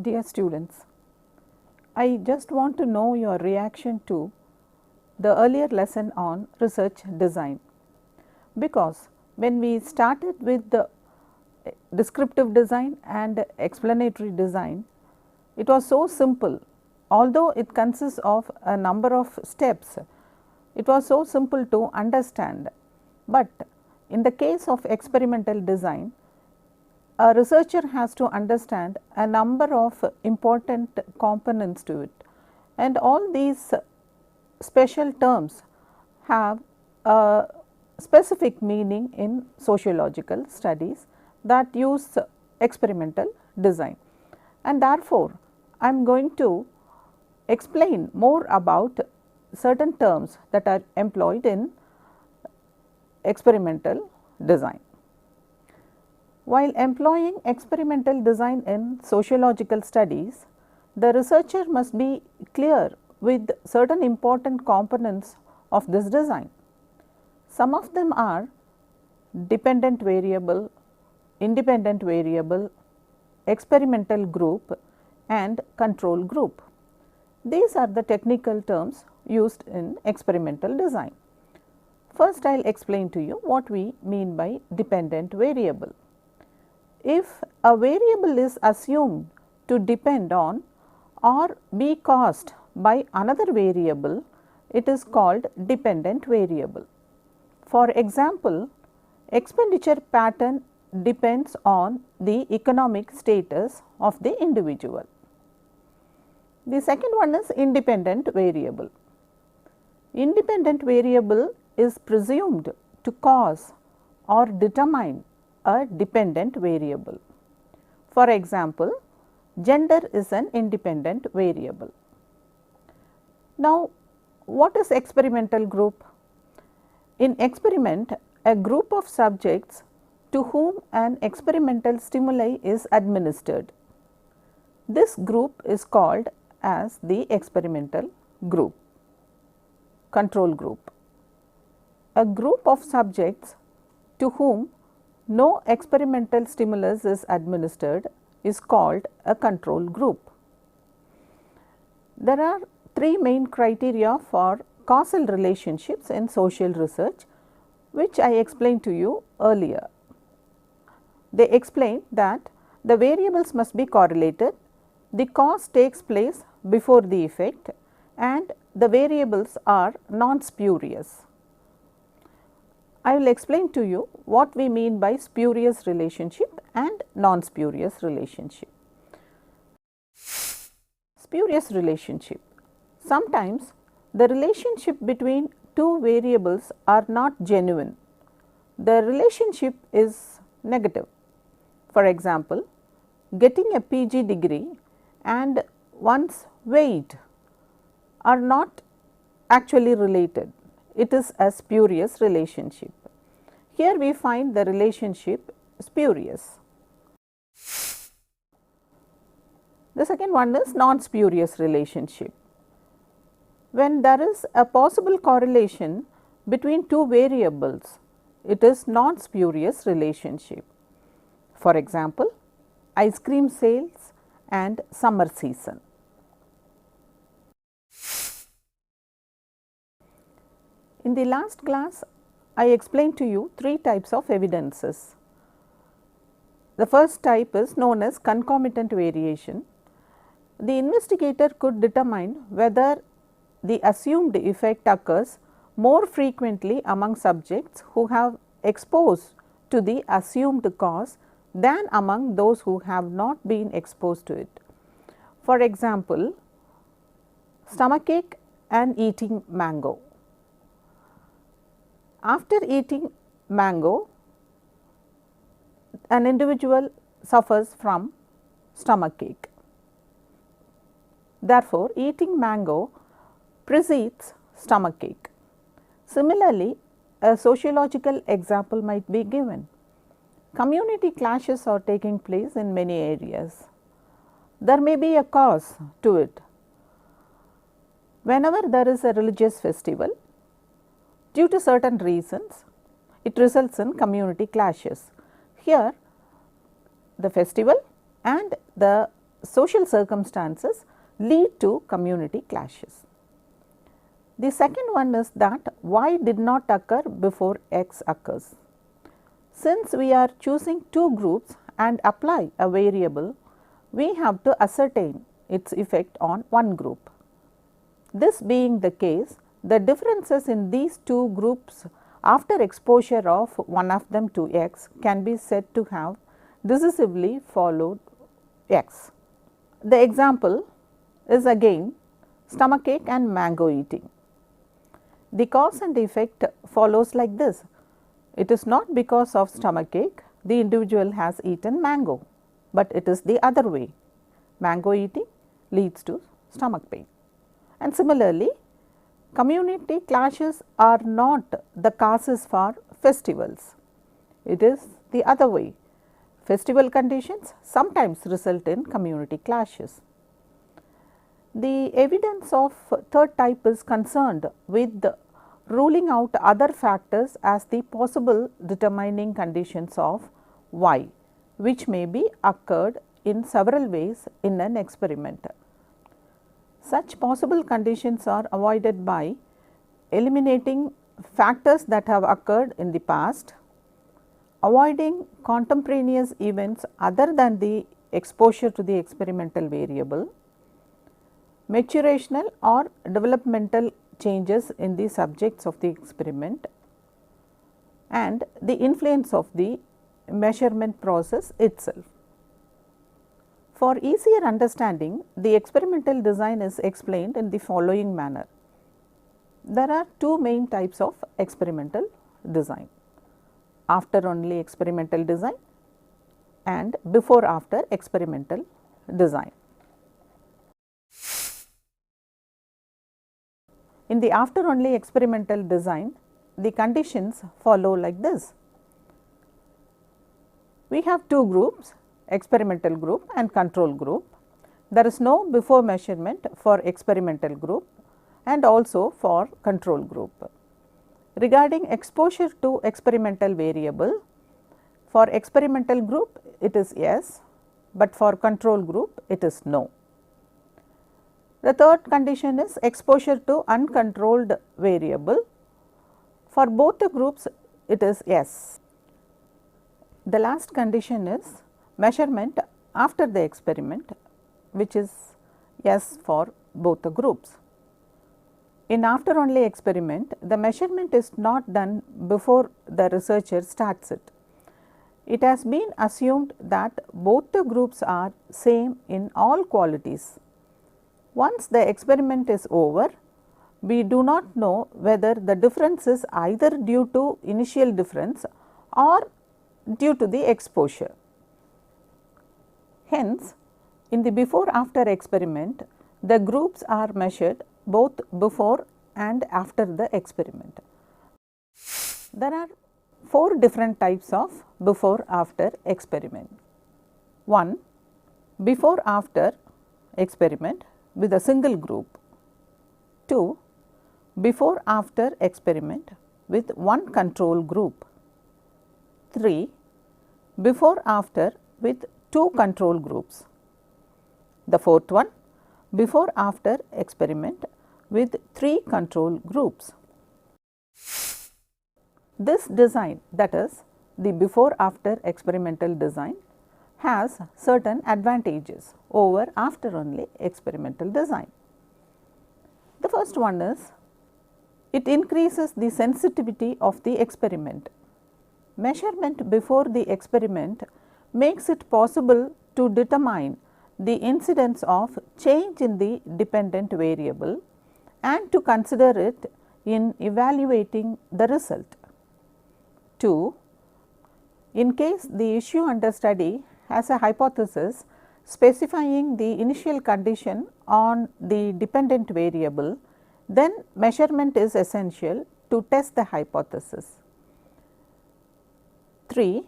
Dear students, I just want to know your reaction to the earlier lesson on research design, because when we started with the descriptive design and explanatory design, it was so simple. Although it consists of a number of steps, it was so simple to understand, but in the case of experimental design, a researcher has to understand a number of important components to it, and all these special terms have a specific meaning in sociological studies that use experimental design. And therefore, I am going to explain more about certain terms that are employed in experimental design. While employing experimental design in sociological studies, the researcher must be clear with certain important components of this design. Some of them are dependent variable, independent variable, experimental group and control group. These are the technical terms used in experimental design. First, I will explain to you what we mean by dependent variable. If a variable is assumed to depend on or be caused by another variable, it is called dependent variable. For example, expenditure pattern depends on the economic status of the individual. The second one is independent variable. Independent variable is presumed to cause or determine a dependent variable. For example, gender is an independent variable. Now, what is experimental group? In experiment, a group of subjects to whom an experimental stimuli is administered. This group is called as the experimental group, control group. A group of subjects to whom no experimental stimulus is administered is called a control group. There are three main criteria for causal relationships in social research, which I explained to you earlier. They explain that the variables must be correlated, the cause takes place before the effect, and the variables are non-spurious. I will explain to you what we mean by spurious relationship and non-spurious relationship. Spurious relationship. Sometimes the relationship between two variables are not genuine. The relationship is negative. For example, getting a PG degree and one's weight are not actually related. It is a spurious relationship. Here we find the relationship spurious. The second one is non-spurious relationship. When there is a possible correlation between two variables, it is non-spurious relationship. For example, ice cream sales and summer season. In the last class, I explained to you three types of evidences. The first type is known as concomitant variation. The investigator could determine whether the assumed effect occurs more frequently among subjects who have exposed to the assumed cause than among those who have not been exposed to it. For example, stomachache and eating mango. After eating mango, an individual suffers from stomachache. Therefore, eating mango precedes stomachache. Similarly, a sociological example might be given. Community clashes are taking place in many areas. There may be a cause to it. Whenever there is a religious festival, due to certain reasons, it results in community clashes. Here, the festival and the social circumstances lead to community clashes. The second one is that Y did not occur before X occurs. Since we are choosing two groups and apply a variable, we have to ascertain its effect on one group. This being the case, the differences in these two groups after exposure of one of them to X can be said to have decisively followed X. The example is again stomachache and mango eating. The cause and effect follows like this. It is not because of stomachache the individual has eaten mango, but it is the other way. Mango eating leads to stomach pain. And similarly, community clashes are not the causes for festivals. It is the other way. Festival conditions sometimes result in community clashes. The evidence of third type is concerned with ruling out other factors as the possible determining conditions of Y, which may be occurred in several ways in an experiment. Such possible conditions are avoided by eliminating factors that have occurred in the past, avoiding contemporaneous events other than the exposure to the experimental variable, maturational or developmental changes in the subjects of the experiment, and the influence of the measurement process itself. For easier understanding, the experimental design is explained in the following manner. There are two main types of experimental design: after only experimental design and before after experimental design. In the after only experimental design, the conditions follow like this. We have two groups, experimental group and control group. There is no before measurement for experimental group and also for control group. Regarding exposure to experimental variable, for experimental group it is yes, but for control group it is no. The third condition is exposure to uncontrolled variable. For both the groups it is yes. The last condition is measurement after the experiment, which is yes for both the groups. In after only experiment, the measurement is not done before the researcher starts it. It has been assumed that both the groups are same in all qualities. Once the experiment is over, we do not know whether the difference is either due to initial difference or due to the exposure. Hence, in the before after experiment, the groups are measured both before and after the experiment. There are four different types of before after experiment. 1. Before after experiment with a single group. 2. Before after experiment with one control group. 3. Before after with two control groups. The fourth one, before after experiment with three control groups. This design, that is the before after experimental design, has certain advantages over after only experimental design. The first one is It increases the sensitivity of the experiment. Measurement before the experiment makes it possible to determine the incidence of change in the dependent variable and to consider it in evaluating the result. 2. In case the issue under study has a hypothesis specifying the initial condition on the dependent variable, then measurement is essential to test the hypothesis. 3.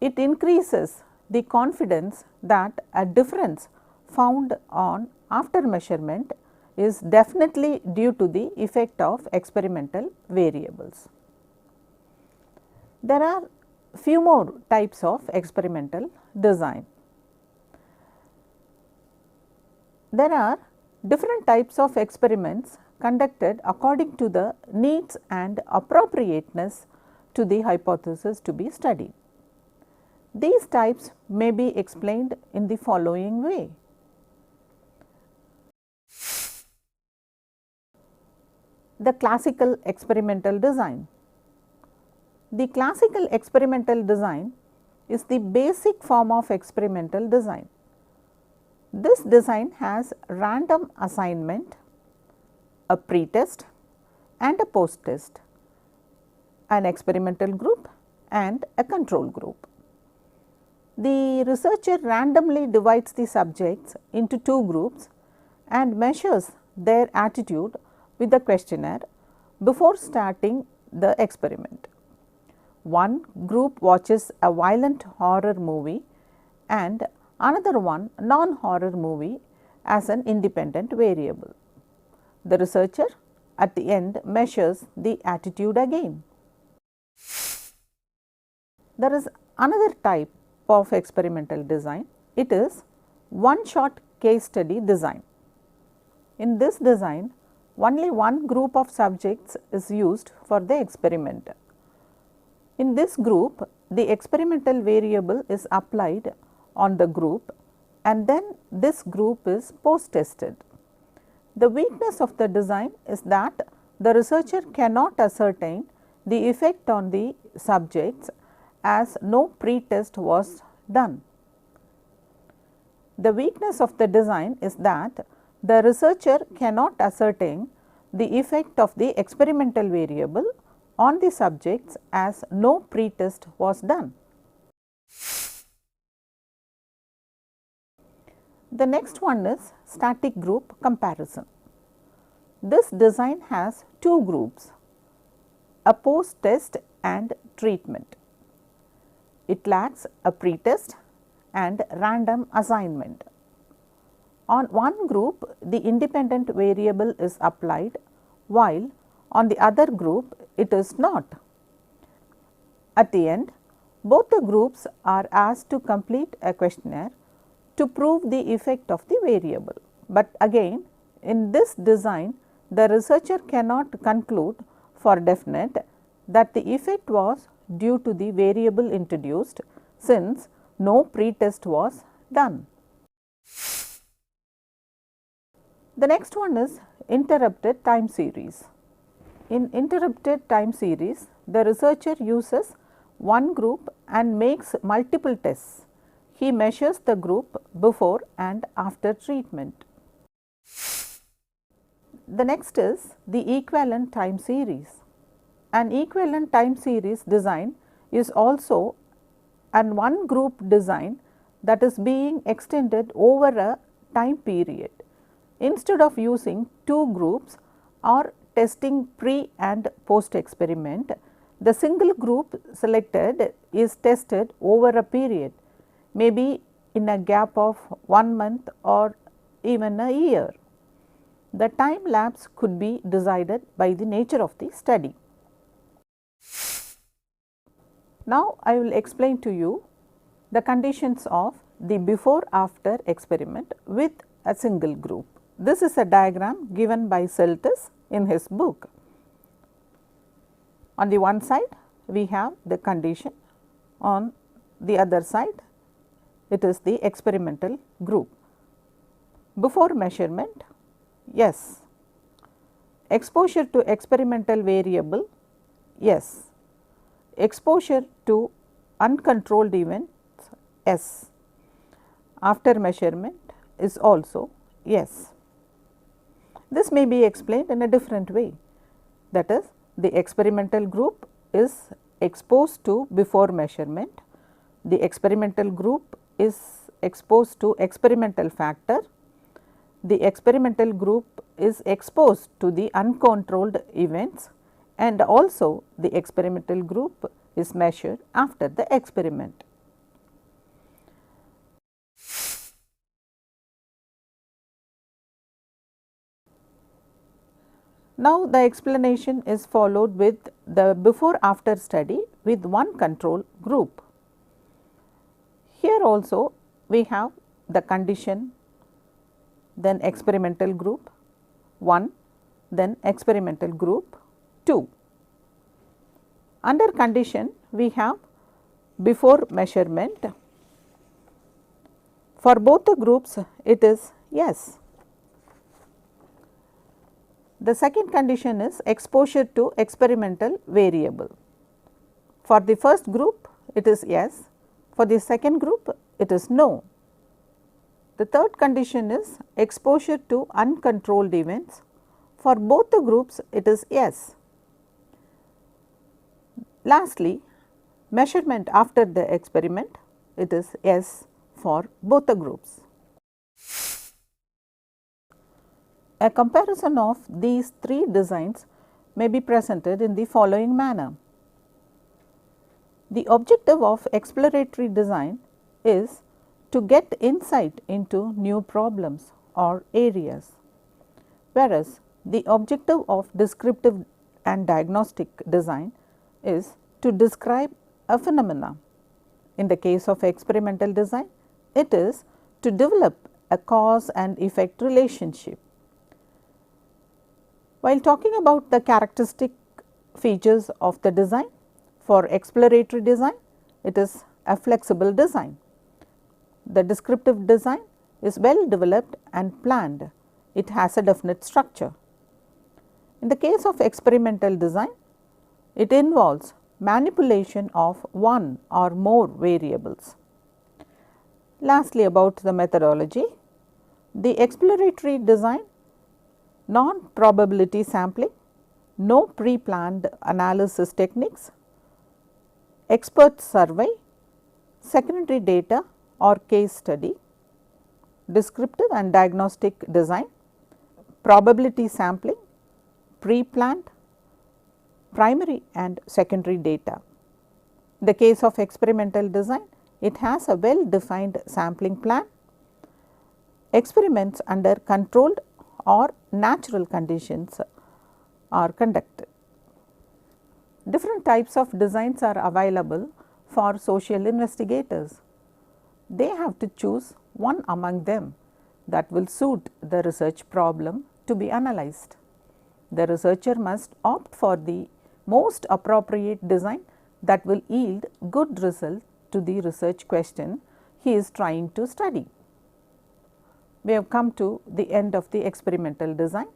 It increases the confidence that a difference found on after measurement is definitely due to the effect of experimental variables. There are few more types of experimental design. There are different types of experiments conducted according to the needs and appropriateness to the hypothesis to be studied. These types may be explained in the following way. The classical experimental design. The classical experimental design is the basic form of experimental design. This design has random assignment, a pre-test and a post-test, an experimental group and a control group. The researcher randomly divides the subjects into two groups and measures their attitude with the questionnaire before starting the experiment. One group watches a violent horror movie and another one non-horror movie as an independent variable. The researcher at the end measures the attitude again. There is another type of experimental design. It is one-shot case study design. In this design, only one group of subjects is used for the experiment. In this group, the experimental variable is applied on the group and then this group is post-tested. The weakness of the design is that the researcher cannot ascertain the effect on the subjects as no pre-test was done. The weakness of the design is that the researcher cannot ascertain the effect of the experimental variable on the subjects as no pre-test was done. The next one is static group comparison. This design has two groups, a post-test and treatment. It lacks a pre-test and random assignment. On one group, the independent variable is applied, while on the other group it is not. At the end, both the groups are asked to complete a questionnaire to prove the effect of the variable. But again, in this design, the researcher cannot conclude for definite that the effect was due to the variable introduced, since no pre-test was done. The next one is interrupted time series. In interrupted time series, the researcher uses one group and makes multiple tests. He measures the group before and after treatment. The next is the equivalent time series. An equivalent time series design is also an one group design that is being extended over a time period. Instead of using two groups or testing pre and post experiment, the single group selected is tested over a period, maybe in a gap of 1 month or even a year. The time lapse could be decided by the nature of the study. Now, I will explain to you the conditions of the before-after experiment with a single group. This is a diagram given by Celtis in his book. On the one side, we have the condition, on the other side, it is the experimental group. Before measurement, yes, Exposure to experimental variable, yes. Exposure to uncontrolled events, yes. After measurement is also yes. This may be explained in a different way, that is, the experimental group is exposed to before measurement, the experimental group is exposed to experimental factor, the experimental group is exposed to the uncontrolled events, and also the experimental group is measured after the experiment. Now, the explanation is followed with the before after study with one control group. Here also we have the condition, then experimental group 1, then experimental group 2. Under condition we have before measurement. For both the groups it is yes. The second condition is exposure to experimental variable. For the first group it is yes, for the second group it is no. The third condition is exposure to uncontrolled events. For both the groups it is yes. Lastly, measurement after the experiment, it is yes for both the groups. A comparison of these three designs may be presented in the following manner. The objective of exploratory design is to get insight into new problems or areas, whereas the objective of descriptive and diagnostic design is to describe a phenomena. In the case of experimental design, it is to develop a cause and effect relationship. While talking about the characteristic features of the design, for exploratory design, it is a flexible design. The descriptive design is well developed and planned. It has a definite structure. In the case of experimental design, it involves manipulation of one or more variables. Lastly, about the methodology, the exploratory design, non-probability sampling, no pre-planned analysis techniques, expert survey, secondary data or case study, descriptive and diagnostic design, probability sampling, pre-planned, primary and secondary data. In the case of experimental design, it has a well defined sampling plan, experiments under controlled or natural conditions are conducted. Different types of designs are available for social investigators. They have to choose one among them that will suit the research problem to be analyzed. The researcher must opt for the most appropriate design that will yield good result to the research question he is trying to study. We have come to the end of the experimental design,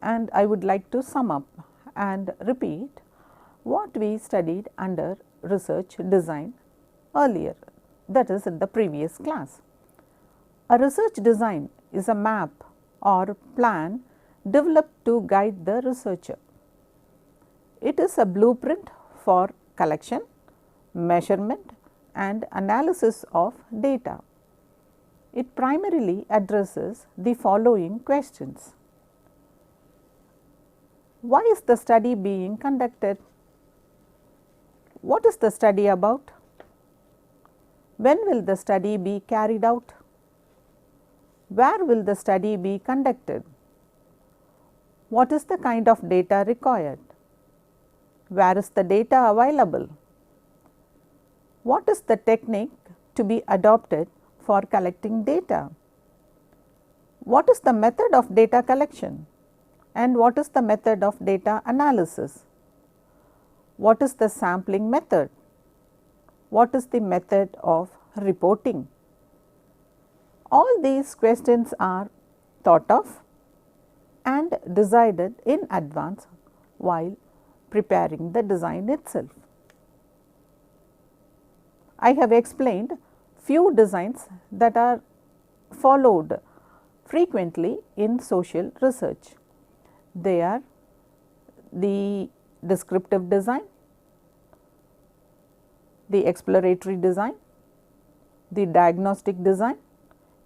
and I would like to sum up and repeat what we studied under research design earlier, that is in the previous class. A research design is a map or plan developed to guide the researcher. It is a blueprint for collection, measurement and analysis of data. It primarily addresses the following questions. Why is the study being conducted? What is the study about? When will the study be carried out? Where will the study be conducted? What is the kind of data required? Where is the data available? What is the technique to be adopted for collecting data? What is the method of data collection? And what is the method of data analysis? What is the sampling method? What is the method of reporting? All these questions are thought of and decided in advance while preparing the design itself. I have explained few designs that are followed frequently in social research. They are the descriptive design, the exploratory design, the diagnostic design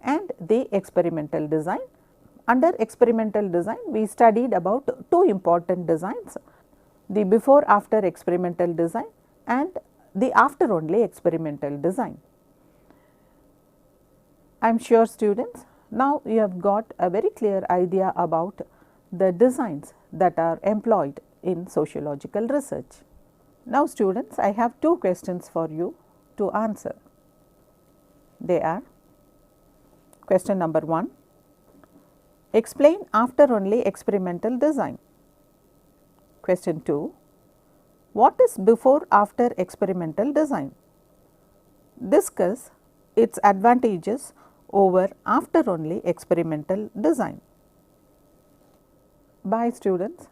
and the experimental design. Under experimental design, we studied about two important designs, the before after experimental design and the after only experimental design. I am sure students, now you have got a very clear idea about the designs that are employed in sociological research. Now students, I have two questions for you to answer. They are: question number 1, explain after only experimental design. Question 2, what is before after experimental design? Discuss its advantages over after only experimental design. Bye students.